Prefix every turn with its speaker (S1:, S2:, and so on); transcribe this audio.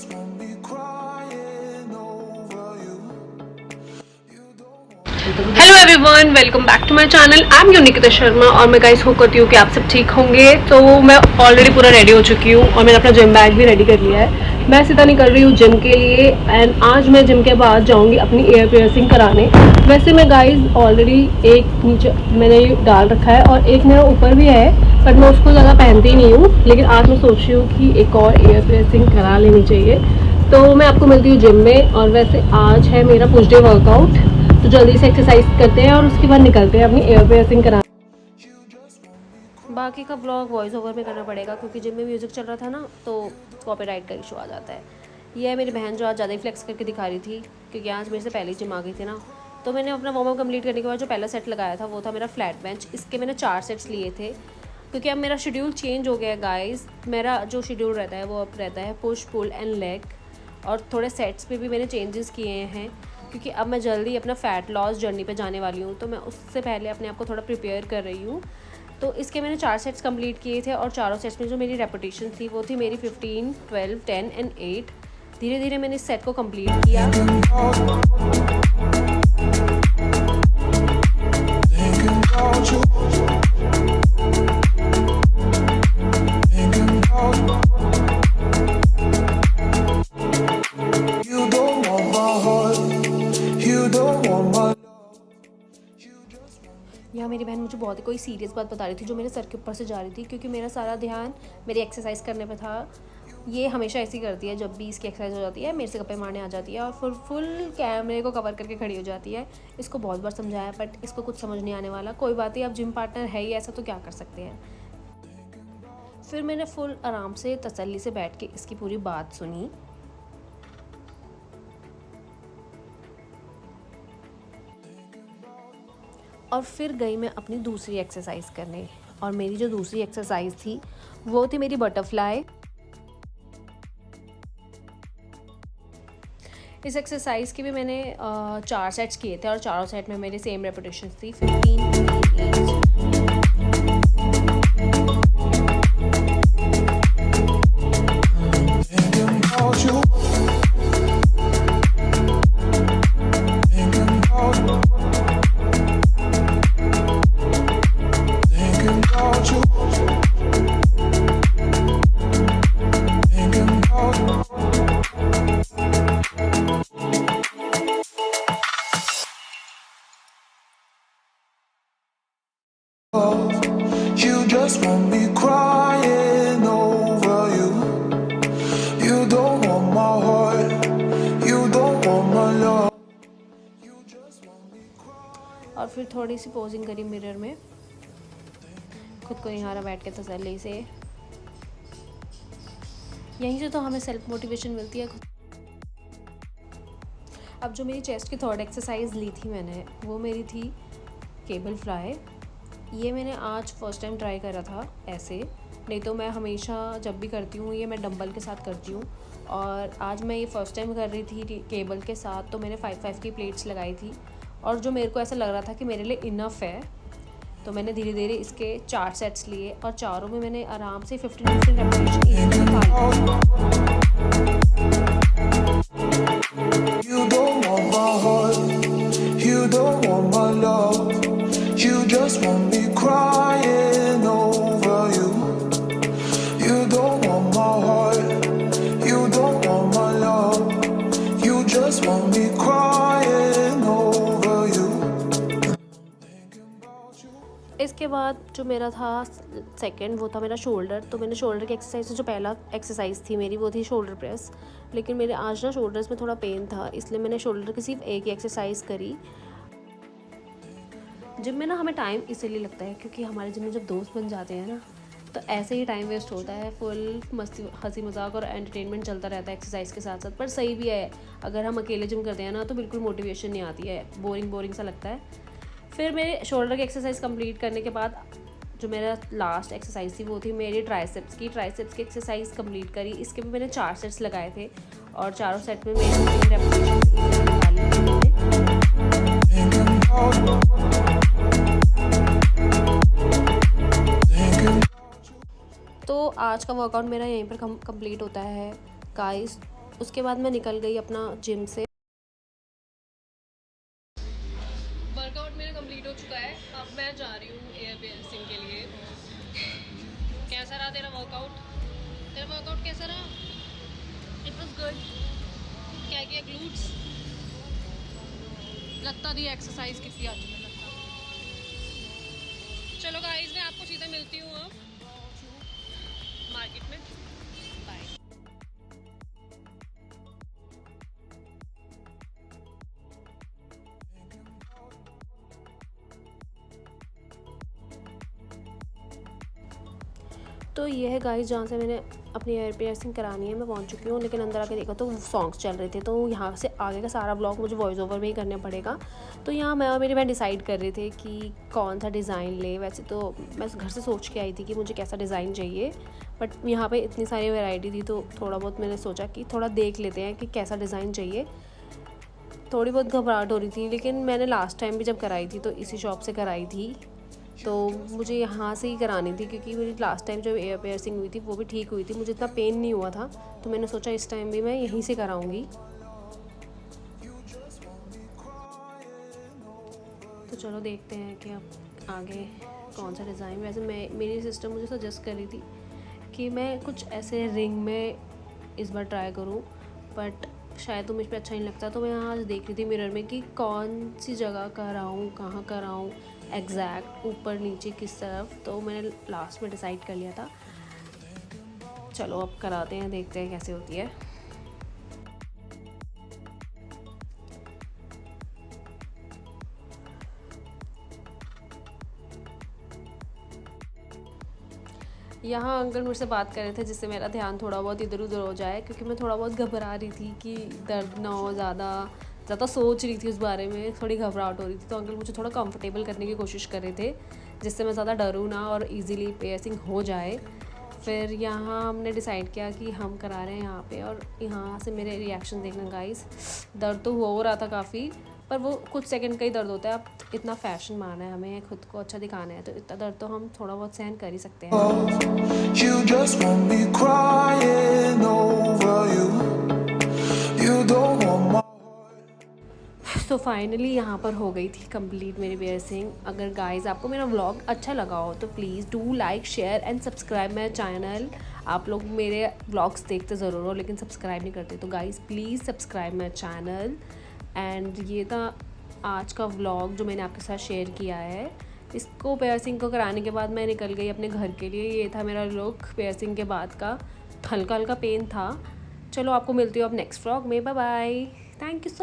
S1: Hello everyone, welcome back to my channel. I am Nikita Sharma और मैं guys hope करती हूँ कि आप सब ठीक होंगे। तो मैं ऑलरेडी पूरा रेडी हो चुकी हूँ और मैंने अपना जिम बैग भी रेडी कर लिया है। मैं सीधा निकल रही हूँ जिम के लिए एंड आज मैं जिम के बाद जाऊँगी अपनी एयर पियर्सिंग कराने। वैसे मैं गाइस ऑलरेडी एक नीचे मैंने डाल रखा है और एक मेरा ऊपर भी है, बट मैं उसको ज़्यादा पहनती ही नहीं हूँ। लेकिन आज मैं सोच रही हूँ कि एक और एयर पियर्सिंग करा लेनी चाहिए। तो मैं आपको मिलती हूँ जिम में। और वैसे आज है मेरा पुश डे वर्कआउट, तो जल्दी से एक्सरसाइज करते हैं और उसके बाद निकलते हैं अपनी एयर पियर्सिंग कराने। बाकी का ब्लॉग वॉइस ओवर में करना पड़ेगा क्योंकि जिम में म्यूज़िक चल रहा था ना, तो कॉपीराइट का इशू आ जाता है। ये है मेरी बहन जो आज ज़्यादा ही फ्लेक्स करके दिखा रही थी क्योंकि आज मेरे से पहले ही जिम आ गई थी ना। तो मैंने अपना वार्म अप कंप्लीट करने के बाद जो पहला सेट लगाया था वो था मेरा फ्लैट बेंच। इसके मैंने 4 सेट्स लिए थे क्योंकि अब मेरा शेड्यूल चेंज हो गया है गाइस। मेरा जो शेड्यूल रहता है वो अब रहता है पुश पुल एंड लेग, और थोड़े सेट्स पे भी मैंने चेंजेस किए हैं क्योंकि अब मैं जल्दी अपना फ़ैट लॉस जर्नी पे जाने वाली हूँ। तो मैं उससे पहले अपने आप को थोड़ा प्रिपेयर कर रही हूँ। तो इसके मैंने 4 सेट्स कंप्लीट किए थे और चारों सेट्स में जो मेरी रेपिटेशन थी वो थी मेरी 15, 12, 10 एंड 8। धीरे धीरे मैंने इस सेट को कंप्लीट किया। यहाँ मेरी बहन मुझे बहुत ही कोई सीरियस बात बता रही थी जो मेरे सर के ऊपर से जा रही थी क्योंकि मेरा सारा ध्यान मेरी एक्सरसाइज करने पे था। ये हमेशा ऐसी करती है, जब भी इसकी एक्सरसाइज हो जाती है मेरे से गप्पे मारने आ जाती है और फिर फुल कैमरे को कवर करके खड़ी हो जाती है। इसको बहुत बार समझाया बट इसको कुछ समझ नहीं आने वाला। कोई बात नहीं, अब जिम पार्टनर है ही ऐसा, तो क्या कर सकते हैं। फिर मैंने फुल आराम से तसल्ली से बैठ के इसकी पूरी बात सुनी। और फिर गई मैं अपनी दूसरी एक्सरसाइज करने, और मेरी जो दूसरी एक्सरसाइज थी वो थी मेरी बटरफ्लाई। इस एक्सरसाइज के भी मैंने 4 सेट्स किए थे और चारों सेट में मेरी सेम रेपिटेशन थी 15,
S2: You just want me crying over you. You don't want my heart. You don't want my love. You just want me crying.
S1: और फिर थोड़ी सी पोजिंग करी मिरर में, खुद को यहाँ बैठ के तसल्ली से। यहीं से तो हमें सेल्फ मोटिवेशन मिलती है। अब जो मेरी चेस्ट की थर्ड एक्सरसाइज ली थी मैंने, वो मेरी थी केबल फ्लाई। ये मैंने आज फर्स्ट टाइम ट्राई करा था ऐसे, नहीं तो मैं हमेशा जब भी करती हूँ ये मैं डंबल के साथ करती हूँ। और आज मैं ये फ़र्स्ट टाइम कर रही थी केबल के साथ, तो मैंने 5-5 की प्लेट्स लगाई थी और जो मेरे को ऐसा लग रहा था कि मेरे लिए इनफ है, तो मैंने धीरे धीरे इसके 4 सेट्स लिए और चारों में मैंने आराम से 15 रेपिटेशन इजीली निकाली।
S2: You don't want my heart. You don't want my love. You just want me crying over you. You don't want my heart. You don't want my love. You just want me crying over you.
S1: इसके बाद जो मेरा था second, वो था मेरा shoulder. तो मैंने शोल्डर की एक्सरसाइज, जो पहला एक्सरसाइज थी मेरी वो थी शोल्डर प्रेस। लेकिन मेरे आज ना शोल्डर्स में थोड़ा पेन था, इसलिए मैंने शोल्डर की सिर्फ एक ही एक्सरसाइज करी। जिम में ना हमें टाइम इसीलिए लगता है क्योंकि हमारे जिम में जब दोस्त बन जाते हैं ना, तो ऐसे ही टाइम वेस्ट होता है। फुल मस्ती, हंसी मजाक और एंटरटेनमेंट चलता रहता है एक्सरसाइज के साथ साथ। पर सही भी है, अगर हम अकेले जिम करते हैं ना तो बिल्कुल मोटिवेशन नहीं आती है, बोरिंग सा लगता है। फिर मेरे शोल्डर की एक्सरसाइज कंप्लीट करने के बाद जो मेरा लास्ट एक्सरसाइज थी वो थी मेरी ट्राइसेप्स की एक्सरसाइज कंप्लीट करी। इसके भी मैंने 4 सेट्स लगाए थे और चारों सेट में मेरी 3 रेपिटेशन निकाली। तो आज का वर्कआउट मेरा यहीं पर कंप्लीट होता है गाइस। उसके बाद मैं निकल गई अपना जिम से। वर्कआउट मेरा कंप्लीट हो चुका है, अब मैं जा रही हूँ एयर पियर्सिंग के लिए। कैसा रहा तेरा वर्कआउट कैसा रहा? It was good. क्या किया? ग्लूट्स लगता थी एक्सरसाइज कितनी आती है लगता। चलो गाइस, मैं आपको सीधा मिलती हूँ अब मार्केट में। बाय। तो ये है गाइस जहाँ से मैंने अपनी एयर पियर्सिंग करानी है, मैं पहुँच चुकी हूँ। लेकिन अंदर आके देखा तो सॉन्ग्स चल रहे थे, तो यहाँ से आगे का सारा ब्लॉग मुझे वॉइस ओवर में ही करना पड़ेगा। तो यहाँ मैं और मेरी बहन डिसाइड कर रहे थे कि कौन सा डिज़ाइन ले। वैसे तो मैं घर से सोच के आई थी कि मुझे कैसा डिज़ाइन चाहिए, बट यहाँ पे इतनी सारी वैरायटी थी तो थोड़ा बहुत मैंने सोचा कि थोड़ा देख लेते हैं कि कैसा डिज़ाइन चाहिए। थोड़ी बहुत घबराहट हो रही थी, लेकिन मैंने लास्ट टाइम भी जब कराई थी तो इसी शॉप से कराई थी, तो मुझे यहाँ से ही करानी थी क्योंकि मेरी लास्ट टाइम जब एयर पियर्सिंग हुई थी वो भी ठीक हुई थी, मुझे इतना पेन नहीं हुआ था। तो मैंने सोचा इस टाइम भी मैं यहीं से कराऊंगी। तो चलो देखते हैं कि अब आगे कौन सा डिज़ाइन। वैसे मेरी सिस्टर मुझे सजेस्ट कर रही थी कि मैं कुछ ऐसे रिंग में इस बार ट्राई करूं, बट शायद तो मुझ पर अच्छा नहीं लगता। तो मैं आज देख रही थी मिरर में कि कौन सी जगह कराऊं, कहाँ कराऊं, एग्जैक्ट ऊपर नीचे किस तरफ। तो मैंने लास्ट में डिसाइड कर लिया था। चलो अब कराते हैं, देखते हैं कैसे होती है। यहाँ अंकल मुझसे बात कर रहे थे जिससे मेरा ध्यान थोड़ा बहुत इधर उधर हो जाए, क्योंकि मैं थोड़ा बहुत घबरा रही थी कि दर्द ना हो, ज़्यादा सोच रही थी उस बारे में, थोड़ी घबराहट हो रही थी। तो अंकल मुझे थोड़ा कंफर्टेबल करने की कोशिश कर रहे थे जिससे मैं ज़्यादा डरूँ ना और इजीली पियर्सिंग हो जाए। फिर यहाँ हमने डिसाइड किया कि हम करा रहे हैं यहाँ पे, और यहाँ से मेरे रिएक्शन देखना गाइस। दर्द तो हो रहा था काफ़ी, पर वो कुछ सेकंड का ही दर्द होता है। अब इतना फैशन मारना है हमें, खुद को अच्छा दिखाना है, तो इतना दर्द तो हम थोड़ा बहुत सहन कर ही सकते हैं।
S2: You just want me crying over you. You don't want my
S1: तो फाइनली यहाँ पर हो गई थी कंप्लीट मेरी पियर्सिंग। अगर गाइस आपको मेरा व्लॉग अच्छा लगा हो तो please do like, share and subscribe my channel. आप लोग मेरे व्लॉग्स देखते ज़रूर हो लेकिन सब्सक्राइब नहीं करते, तो guys please subscribe my channel. And ये था आज का व्लॉग जो मैंने आपके साथ शेयर किया है। इसको पियर्सिंग को कराने के बाद मैं निकल गई अपने घर के लिए। ये था मेरा लुक पियर्सिंग के बाद का। हल्का हल्का पेन था। चलो आपको मिलती हूँ अब नेक्स्ट व्लॉग में। Bye bye, thank you so